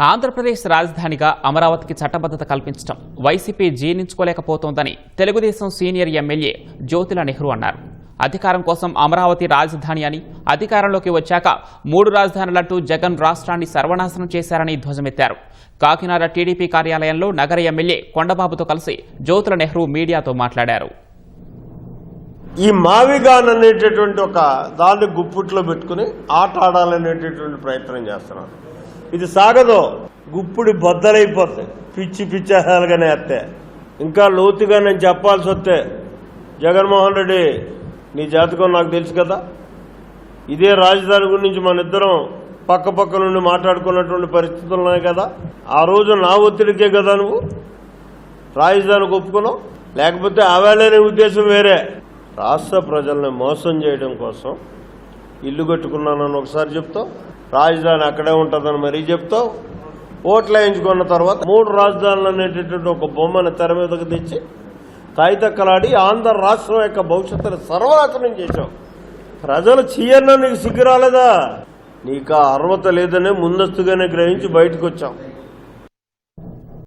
ఆంధ్రప్రదేశ్ రాజధానిగా అమరావతికి చట్టబద్ధత కల్పించడం YCP జీర్ణించుకోలేకపోతోందని Telugu Desam senior MLA జ్యోతిల Nehru అన్నారు. అధికారం కోసం అమరావతి రాజధాని అని, అధికారంలోకి వచ్చాక 3 రాజధానులంటూ జగన్ రాష్ట్రాన్ని సర్వనాశనం చేశారని ధ్వజమెత్తారు. కాకినాడ టీడీపీ కార్యాలయంలో నగర ఎమ్మెల్యే కొండబాబుతో కలిసి జ్యోతిల నెహ్రూ మీడియాతో మాట్లాడారు. ఈ మావిగాన్ అనేటటువంటి ఒక దాన్ని గుప్పుట్లో పెట్టుకుని ఆట ఆడాలనేటటువంటి ప్రయత్నం చేస్తున్నారు. ఇది సాగదు, గుప్పుడి బద్దలైపోతాయి, పిచ్చి పిచ్చేసాలుగానే వస్తే. ఇంకా లోతుగా నేను చెప్పాల్సి వస్తే, జగన్మోహన్ రెడ్డి నీ జాతకం నాకు తెలుసు కదా. ఇదే రాజధాని గురించి మన ఇద్దరం పక్క నుండి మాట్లాడుకున్నటువంటి పరిస్థితులు ఉన్నాయి కదా. ఆ రోజు నా ఒత్తిడికే కదా నువ్వు రాజధానికి ఒప్పుకున్నావు, లేకపోతే ఆవేళనే ఉద్దేశం వేరే. రాష్ట్ర ప్రజల్ని మోసం చేయడం కోసం ఇల్లు కట్టుకున్నానని ఒకసారి చెప్తావు, రాజధాని అక్కడే ఉంటుందని మరీ చెప్తావు. ఓట్లు వేయించుకున్న తర్వాత 3 రాజధానులు అనేటటువంటి ఒక బొమ్మను తెర మీదకు తెచ్చి తాయితక్కలాడి ఆంధ్ర రాష్ట్రం యొక్క భవిష్యత్తును సర్వనాశనం చేశావు. ప్రజలు చీయన్నా నీకు సిగ్గు రాలేదా? నీకు అర్హత లేదనే ముందస్తుగానే గ్రహించి బయటకు వచ్చాం.